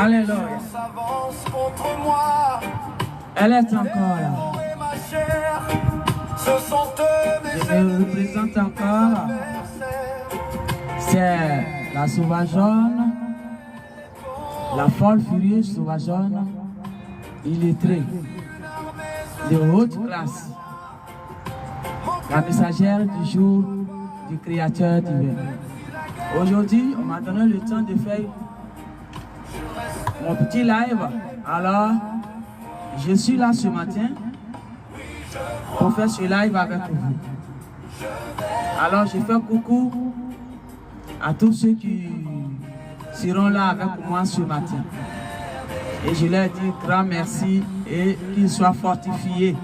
Alléluia. Elle est encore là. Je me représente encore. C'est la sauvageonne, la folle furieuse sauvageonne, illettrée, de haute classe, la messagère du jour du Créateur divin. Aujourd'hui, on m'a donné le temps de faire mon petit live. Alors, je suis là ce matin pour faire ce live avec vous. Alors, je fais coucou à tous ceux qui seront là avec moi ce matin. Et je leur dis grand merci et qu'ils soient fortifiés.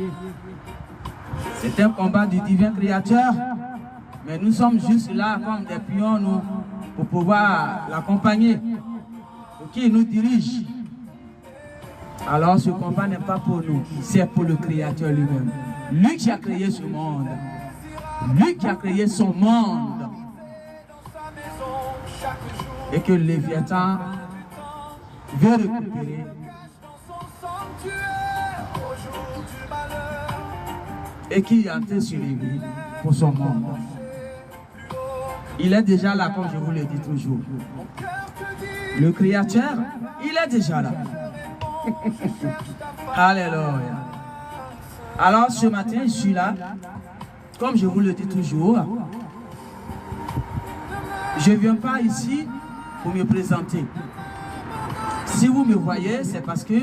C'est un combat du divin Créateur, mais nous sommes juste là comme des pions nous, pour pouvoir l'accompagner, pour qu'il nous dirige. Alors ce combat n'est pas pour nous, c'est pour le Créateur lui-même. Lui qui a créé ce monde. Lui qui a créé son monde. Et que le Léviathan veut récupérer. Et qui est entré sur lui pour son monde. Il est déjà là, comme je vous le dis toujours. Le Créateur, il est déjà là. Alléluia. Alors ce matin, je suis là, comme je vous le dis toujours. Je ne viens pas ici pour me présenter. Si vous me voyez, c'est parce que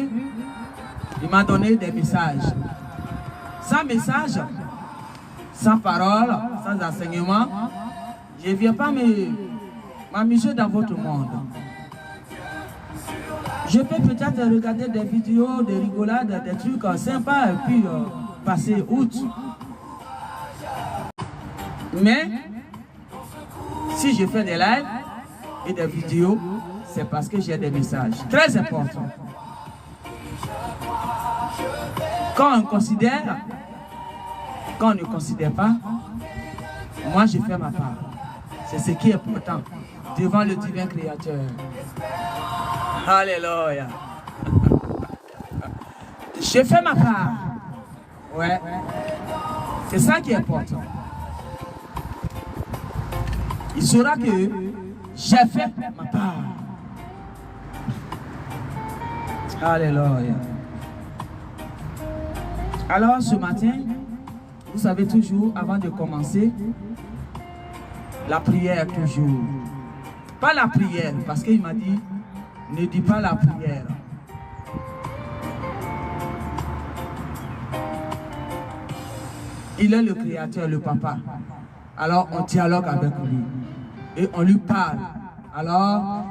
il m'a donné des messages. Sans message, sans parole, sans enseignement, je ne viens pas m'amuser dans votre monde. Je peux peut-être regarder des vidéos, des rigolades, des trucs sympas et puis passer outre. Mais, si je fais des lives et des vidéos, c'est parce que j'ai des messages très importants. Quand on considère, quand on ne considère pas, moi je fais ma part. C'est ce qui est important devant le divin Créateur. Alléluia. Je fais ma part. Ouais. C'est ça qui est important. Il saura que j'ai fait ma part. Alléluia. Alors ce matin, vous savez toujours, avant de commencer, la prière toujours. Pas la prière, parce qu'il m'a dit, ne dis pas la prière. Il est le Créateur, le Papa. Alors on dialogue avec lui. Et on lui parle. Alors,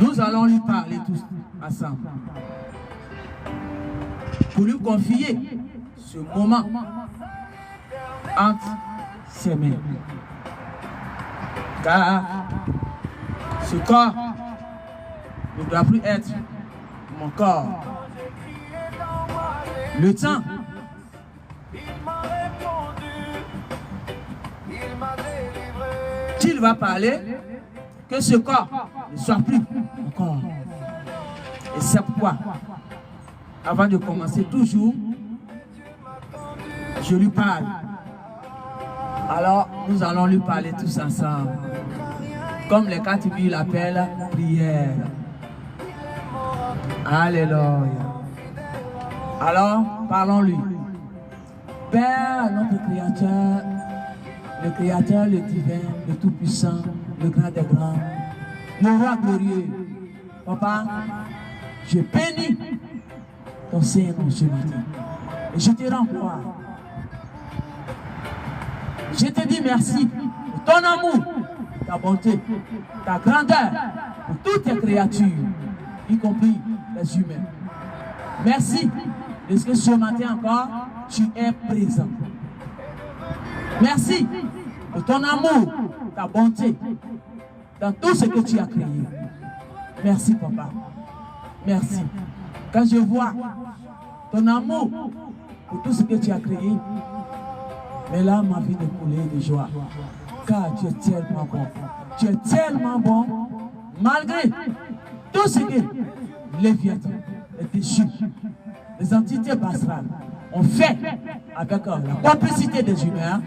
nous allons lui parler tous ensemble. Pour lui confier ce moment entre ses mains. Car ce corps ne doit plus être mon corps. Le temps qu'il va parler, que ce corps ne soit plus mon corps. Et c'est pourquoi, avant de commencer toujours, je lui parle. Alors, nous allons lui parler tous ensemble. Comme les Katibi l'appellent, prière. Alléluia. Alors, parlons-lui. Père, notre Créateur, le Créateur, le divin, le Tout-Puissant, le Grand des Grands, le Roi glorieux. Papa, je bénis ton Seigneur ce matin. Et je te rends gloire. Je te dis merci pour ton amour, ta bonté, ta grandeur, pour toutes tes créatures, y compris les humains. Merci parce que ce matin encore, tu es présent. Merci pour ton amour, ta bonté, dans tout ce que tu as créé. Merci, Papa. Merci. Quand je vois ton amour pour tout ce que tu as créé, mais là, ma vie de couler de joie. Car tu es tellement bon. Tu es tellement bon, malgré tout ce que les Léviathan, les déchus, les entités pastorales ont fait avec la complicité des humains.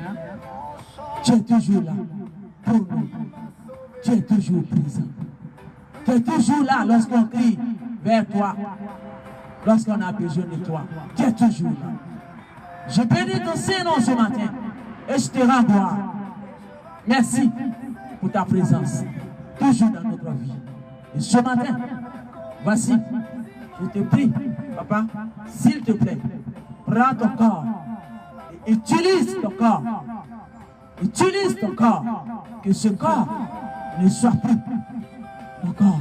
Tu es toujours là pour nous. Tu es toujours présent. Tu es toujours là lorsqu'on crie vers toi, lorsqu'on a besoin de toi. Tu es toujours là. Je bénis ton Saint-Nom ce matin et je te rends gloire. Merci pour ta présence, toujours dans notre vie. Et ce matin, voici, je te prie, papa, s'il te plaît, prends ton corps et utilise ton corps. Utilise ton corps, que ce corps ne soit plus ton corps.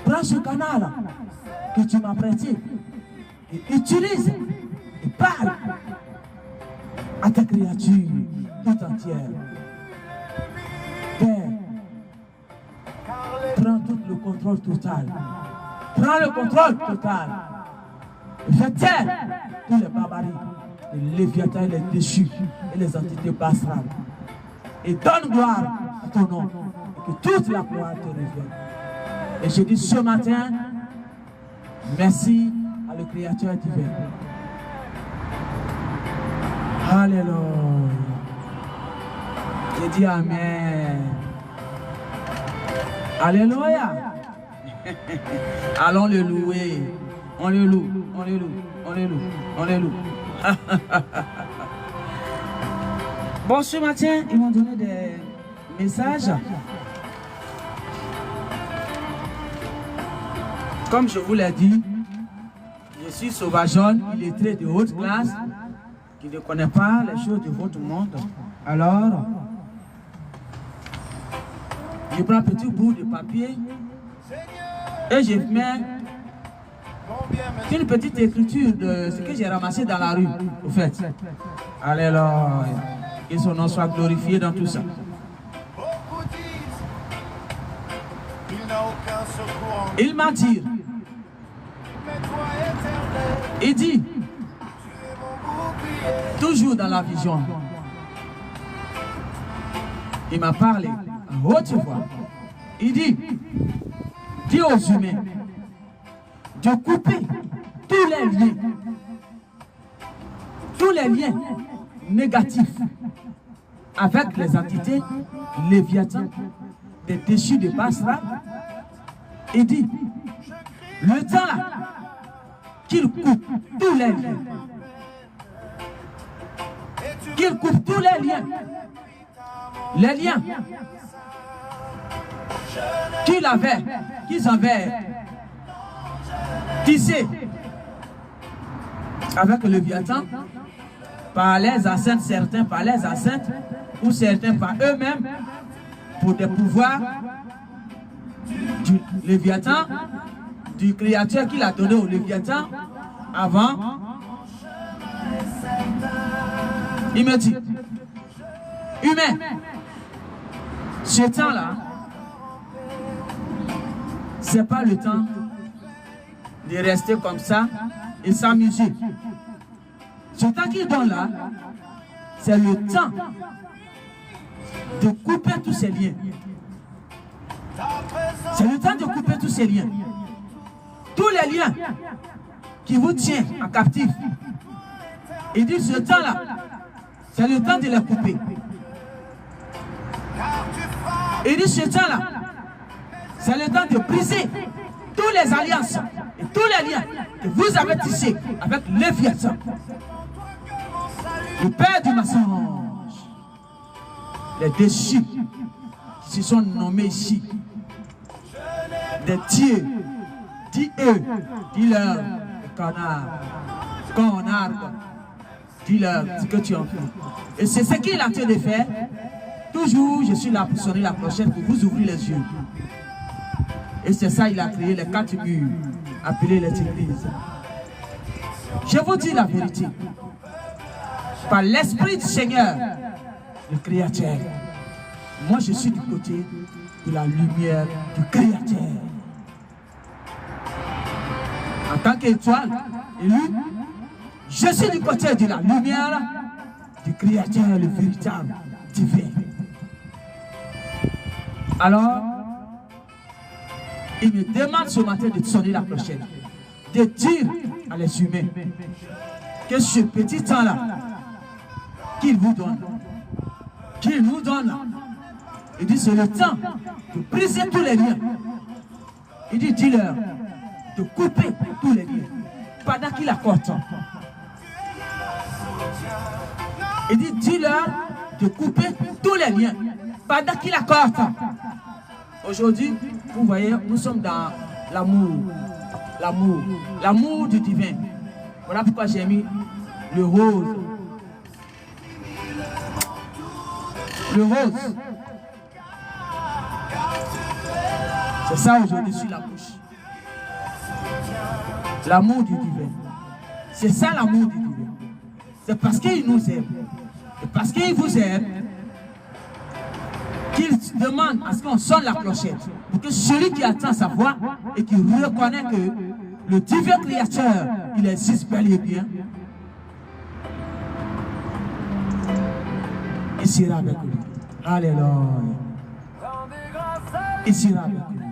Prends ce canal que tu m'as prêté et utilise et parle à ta créature tout entière. Père, prends tout le contrôle total. Prends le contrôle total. Fais taire tous les barbaries, les léviathans, les déchus et les entités pastorales. Et donne gloire à ton nom. Et que toute la gloire te revienne. Et je dis ce matin, merci à le Créateur divin. Alléluia. Je dis Amen. Alléluia. Allons le louer. On le loue, on le loue, on le loue, on le loue. Bon, ce matin, ils m'ont donné des messages. Comme je vous l'ai dit, je suis sauvageonne, illettré de haute classe, qui ne connaît pas les choses de votre monde. Alors, je prends un petit bout de papier et je mets une petite écriture de ce que j'ai ramassé dans la rue, au fait. Alléluia. Que son nom soit glorifié dans tout ça. Il m'a dit, il dit, toujours dans la vision, il m'a parlé à haute voix. Il dit, dis aux humains de couper tous les liens négatifs avec les entités léviathans, des déchus de Basra. Il dit, le temps là, qu'il coupe tous les liens, qu'il coupe tous les liens qu'ils avaient tissés avec le Léviathan, par les enceintes, certains par les enceintes, ou certains par eux-mêmes, pour des pouvoirs du Léviathan, du Créateur qu'il a donné au Léviathan avant. Il me dit, humain, ce temps-là, c'est pas le temps de rester comme ça et s'amuser. Ce temps qu'il donne là, c'est le temps de couper tous ces liens. C'est le temps de couper tous ces liens. Tous les liens qui vous tiennent en captif. Il dit ce temps-là, c'est le temps de les couper. Il dit ce temps-là, c'est le temps de briser toutes les alliances et tous les liens que vous avez tissés avec Léviathan, le père du mensonge, les déchus qui se sont nommés ici, des dieux, dis-eux, dis-leur, connard, dis-leur ce que tu en fais. Et c'est ce qu'il a en train de faire. Toujours, je suis là pour sonner la clochette pour vous ouvrir les yeux. Et c'est ça, il a créé les 4 murs, appelés les églises. Je vous dis la vérité. Par l'Esprit du Seigneur, le Créateur, moi je suis du côté de la lumière du Créateur. En tant qu'étoile élue, je suis du côté de la lumière du Créateur, le véritable divin. Alors, il me demande ce matin de sonner la clochette, de dire à les humains que ce petit temps-là qu'il vous donne, qu'il nous donne là, il dit c'est le temps de briser tous les liens. Il dit dis-leur de couper tous les liens pendant qu'il accorde temps. Il dit dis-leur de couper tous les liens pendant qu'il accorde temps. Aujourd'hui, vous voyez, nous sommes dans l'amour du divin. Voilà pourquoi j'ai mis le rose. Le rose. C'est ça aujourd'hui sur la bouche. L'amour du divin. C'est ça l'amour du divin. C'est parce qu'il nous aime. Et parce qu'il vous aime qu'il demande à ce qu'on sonne la clochette. Pour que celui qui attend sa voix et qui reconnaît que le divin créateur, il existe bel et bien, il sera avec lui. Alléluia. Il sera avec lui.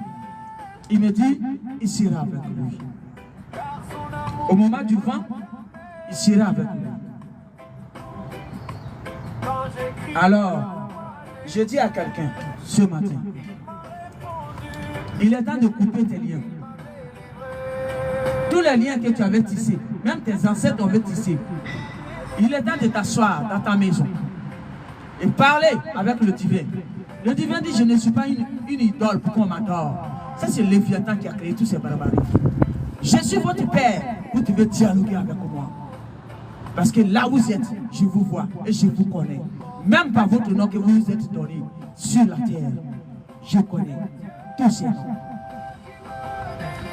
Il me dit, il sera avec lui. Au moment du vent, il sera avec lui. Alors, je dis à quelqu'un ce matin, il est temps de couper tes liens. Tous les liens que tu avais tissés, même tes ancêtres avaient tissés. Il est temps de t'asseoir dans ta maison et parler avec le divin. Le divin dit, je ne suis pas une idole pour qu'on m'adore. Ça, c'est Léviathan qui a créé tous ces barbaries. Je suis votre père. Vous devez dialoguer avec moi. Parce que là où vous êtes, je vous vois et je vous connais. Même par votre nom que vous vous êtes donné sur la terre, je connais tous ces noms.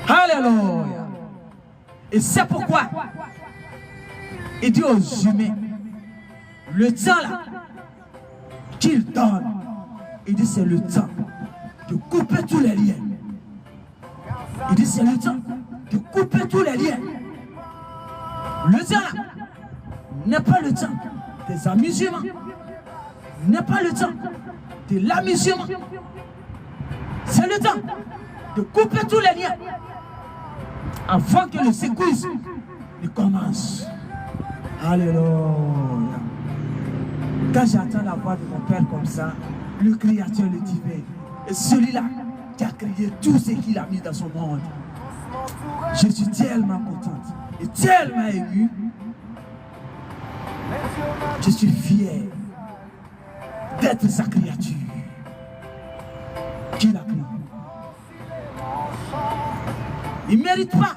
Alléluia. Et c'est pourquoi il dit aux humains, le temps là qu'il donne, il dit c'est le temps de couper tous les liens. Il dit c'est le temps de couper tous les liens. Le temps là n'est pas le temps des amusements, n'est pas le temps de l'amusement. C'est le temps de couper tous les liens avant que le secousse ne commence. Alléluia. Quand j'entends la voix de mon Père comme ça, le Créateur, le divin, et celui-là qui a créé tout ce qu'il a mis dans son monde, je suis tellement contente et tellement émue. Je suis fier d'être sa créature qu'il a créée. Il ne mérite pas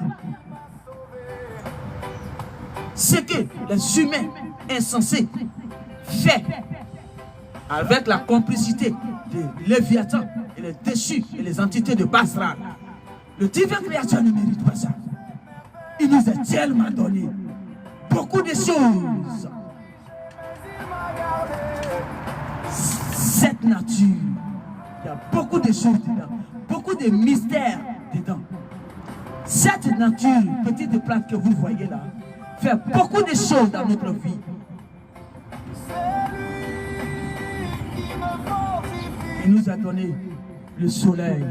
ce que les humains insensés font avec la complicité de Léviathan et les déchus et les entités de Basra. Le divin créateur ne mérite pas ça. Il nous a tellement donné beaucoup de choses. Cette nature, il y a beaucoup de choses dedans, beaucoup de mystères dedans. Cette nature, petite plante que vous voyez là, fait beaucoup de choses dans notre vie. Il nous a donné le soleil.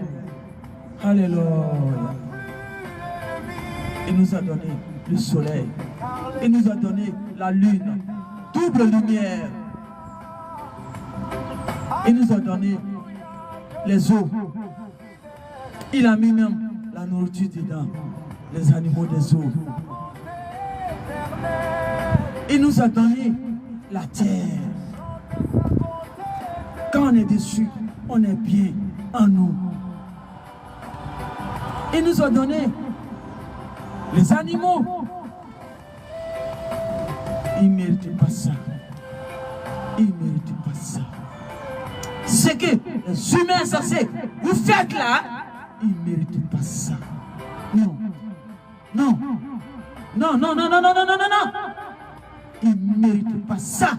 Alléluia. Il nous a donné le soleil. Il nous a donné la lune, double lumière. Il nous a donné les eaux. Il a mis même la nourriture dedans, les animaux des eaux. Il nous a donné la terre. Quand on est dessus, on est bien en nous. Il nous a donné les animaux. Il ne mérite pas ça. Il ne mérite pas ça. Ce que les humains censés vous faites là, ils ne méritent pas ça. Non. Non. Non, non, non, non, non, non, non, non. Ils ne méritent pas ça.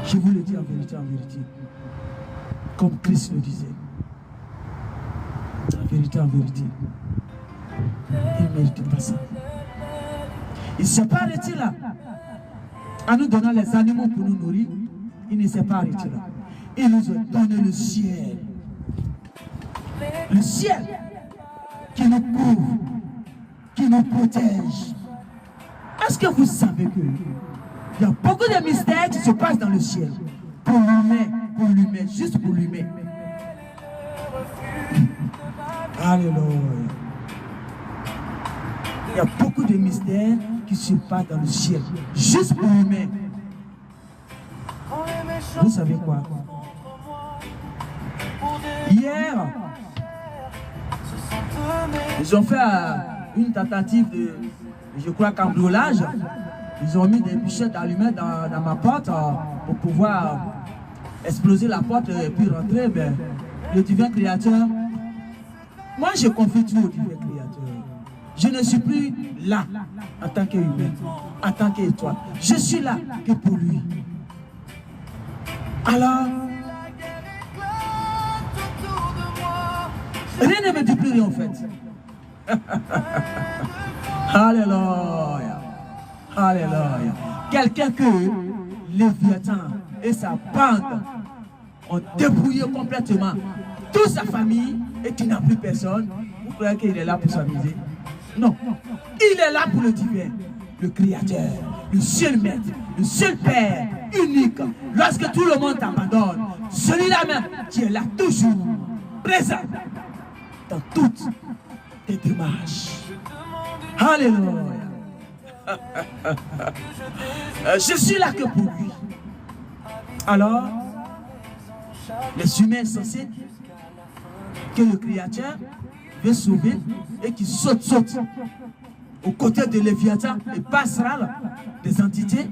Je vous le dis en vérité, comme Christ le disait. En vérité, ils ne méritent pas ça. Il ne s'est pas arrêté là, en nous donnant les animaux pour nous nourrir. Il ne s'est pas arrêté là. Il nous a donné le ciel. Le ciel qui nous couvre, qui nous protège. Est-ce que vous savez que il y a beaucoup de mystères qui se passent dans le ciel pour l'humain, juste pour l'humain. Alléluia. Il y a beaucoup de mystères qui se passent dans le ciel, juste pour l'humain. Vous savez quoi? Hier, ils ont fait une tentative de, je crois, cambriolage. Ils ont mis des bûchettes d'allumettes dans ma porte pour pouvoir exploser la porte et puis rentrer. Ben, le divin créateur, moi je confie tout au divin créateur. Je ne suis plus là en tant qu'humain, en tant qu'étoile. Je suis là que pour lui. Alors, rien ne me dit plus rien en fait. Alléluia. Alléluia. Quelqu'un que Léviathan et sa bande ont débrouillé complètement toute sa famille et qui n'a plus personne. Vous croyez qu'il est là pour s'amuser? Non. Il est là pour le divin, le créateur, le seul maître, le seul père, unique. Lorsque tout le monde t'abandonne, celui-là même qui est là toujours, présent dans toutes tes démarches. Alléluia. Je suis là que pour lui. Alors, les humains sont censés que le créateur veut sauver et qui saute aux côtés de Léviathan et passera des entités.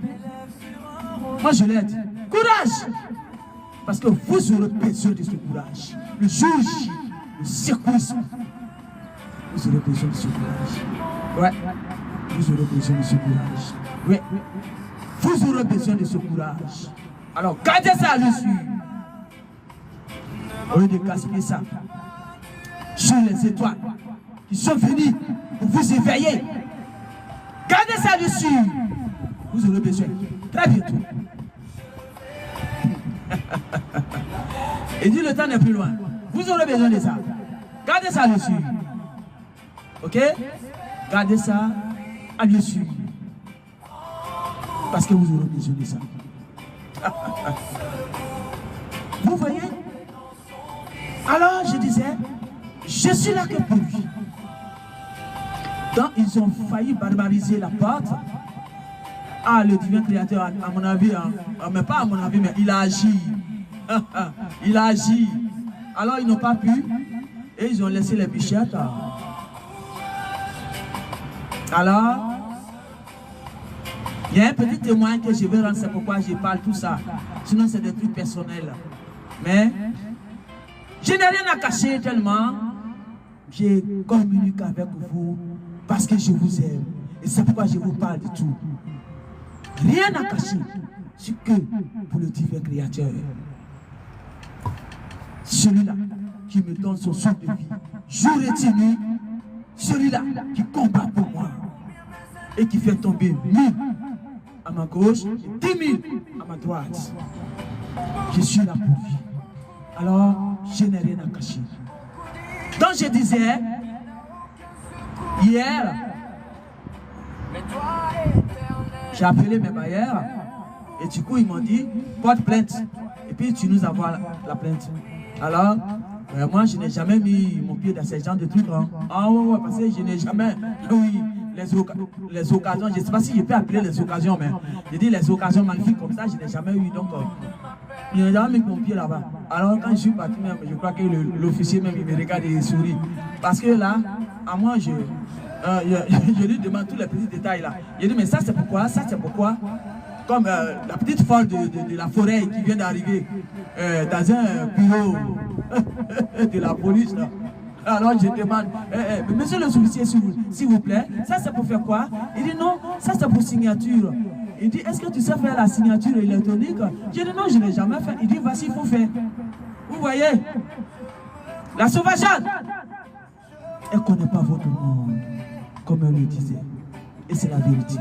Moi je leur dis, courage! Parce que vous aurez besoin de ce courage. Le jour J, le secourisme, vous aurez besoin de ce courage. Ouais. Vous aurez besoin de ce courage. Oui. Vous aurez besoin de ce courage. Alors, gardez ça à l'issue. Au lieu de gaspiller ça sur les étoiles qui sont venues pour vous éveiller. Gardez ça dessus. Vous aurez besoin. Très bientôt. Et dit le temps n'est plus loin. Vous aurez besoin de ça. Gardez ça dessus. Ok? Gardez ça à l'issue. Parce que vous aurez besoin de ça. Vous voyez? Alors je disais, je suis là que pour lui. Donc ils ont failli barbariser la porte. Ah, le divin créateur, à mon avis, hein, mais pas à mon avis, mais il a agi. Il a agi. Alors ils n'ont pas pu et ils ont laissé les bûchettes. Alors, il y a un petit témoin que je vais rendre, c'est pourquoi je parle tout ça. Sinon, c'est des trucs personnels. Mais, je n'ai rien à cacher tellement. Je communique avec vous parce que je vous aime. Et c'est pourquoi je vous parle de tout. Rien à cacher. Ce que pour le divin créateur. Celui-là qui me donne son souffle de vie. Jour et nuit. Celui-là qui combat pour moi. Et qui fait tomber 1000 à ma gauche et 10 000 à ma droite. Je suis là pour lui. Alors, je n'ai rien à cacher. Donc je disais, hier, j'ai appelé mes bailleurs et du coup ils m'ont dit, porte plainte. Et puis tu nous envoies la plainte. Alors, moi je n'ai jamais mis mon pied dans ces genres de trucs. Hein. Ah ouais, parce que je n'ai jamais, oui. Les occasions, je ne sais pas si je peux appeler les occasions, mais je dis les occasions magnifiques comme ça, je n'ai jamais eu. Donc, je n'ai jamais mis mon pied là-bas. Alors, quand je suis parti, même, je crois que l'officier même, il me regarde et il sourit. Parce que là, à moi, je lui demande tous les petits détails là. Je dis, mais ça c'est pourquoi, ça c'est pourquoi. Comme la petite folle de la forêt qui vient d'arriver dans un bureau de la police là. Alors je demande, monsieur le sous-officier, s'il vous plaît, ça c'est pour faire quoi? Il dit non, ça c'est pour signature. Il dit, est-ce que tu sais faire la signature électronique? Je dis non, je n'ai jamais fait. Il dit, voici, il faut faire. Vous voyez? La sauvageade, elle ne connaît pas votre monde, comme elle le disait. Et c'est la vérité.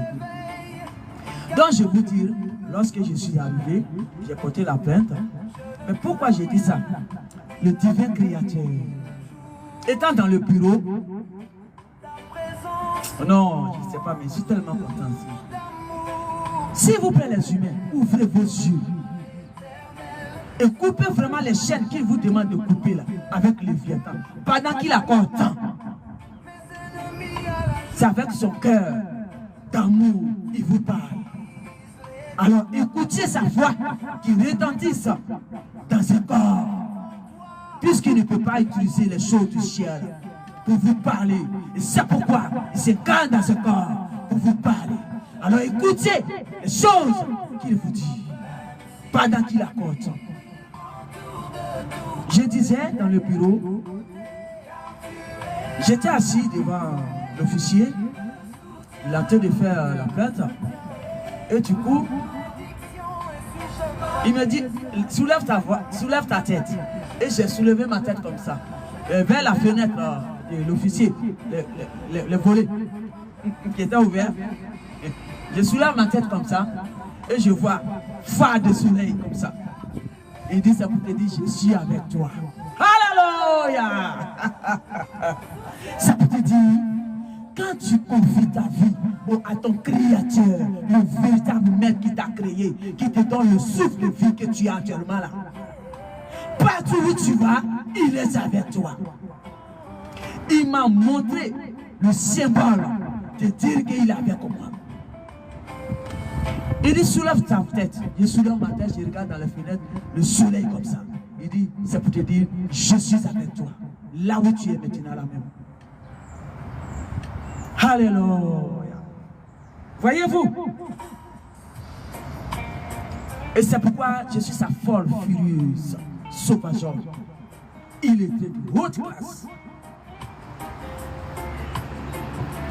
Donc je vous dis, lorsque je suis arrivé, j'ai porté la plainte. Mais pourquoi j'ai dit ça? Le divin créateur, étant dans le bureau, non, je ne sais pas, mais je suis tellement content. S'il vous plaît, les humains, ouvrez vos yeux et coupez vraiment les chaînes qu'il vous demande de couper là, avec le Léviathan, pendant qu'il accorde temps. C'est avec son cœur d'amour, il vous parle. Alors écoutez sa voix qui retentisse dans ce corps, puisqu'il ne peut pas utiliser les choses du ciel pour vous parler. Et c'est pourquoi il se calme dans ce corps pour vous parler. Alors écoutez les choses qu'il vous dit pendant qu'il accorde. Je disais dans le bureau, j'étais assis devant l'officier, il a en train de faire la plainte. Et du coup, il me dit, soulève ta voix, soulève ta tête. Et j'ai soulevé ma tête comme ça, vers la fenêtre de l'officier, le volet qui était ouvert. Je soulève ma tête comme ça, et je vois phare de soleil comme ça. Il dit, ça pour te dire, je suis avec toi. Alléluia! Ça peut te dire, quand tu confies ta vie à ton créateur, le véritable maître qui t'a créé, qui te donne le souffle de vie que tu as actuellement là, partout où tu vas, il est avec toi. Il m'a montré le symbole de dire qu'il est avec moi. Il dit, soulève ta tête. Je soulève ma tête, je regarde dans la fenêtre, le soleil comme ça. Il dit, c'est pour te dire, je suis avec toi. Là où tu es maintenant, là même. Alléluia. Voyez-vous? Et c'est pourquoi je suis sa folle furieuse, sauvageon. Il était de haute classe.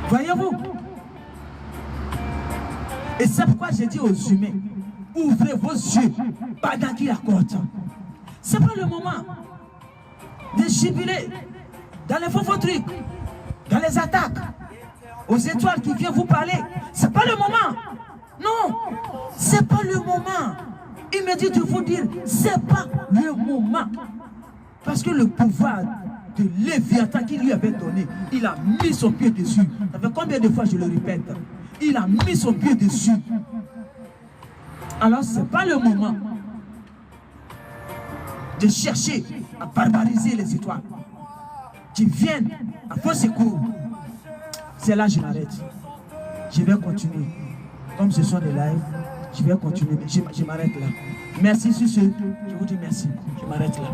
Voyez-vous? Et c'est pourquoi j'ai dit aux humains, ouvrez vos yeux pendant qu'il accorde. Ce n'est pas le moment de jubiler dans les faux trucs, dans les attaques, aux étoiles qui viennent vous parler. Ce n'est pas le moment. Non, ce n'est pas le moment. Il me dit de vous dire, ce n'est pas le moment. Parce que le pouvoir de Léviathan qu'il lui avait donné, il a mis son pied dessus. Ça fait combien de fois je le répète? Il a mis son pied dessus. Alors ce n'est pas le moment de chercher à barbariser les étoiles qui viennent à vos secours. C'est là que je m'arrête. Je vais continuer. Comme ce sont des lives, je vais continuer. Je m'arrête là. Merci sur ce. Je vous dis merci. Je m'arrête là.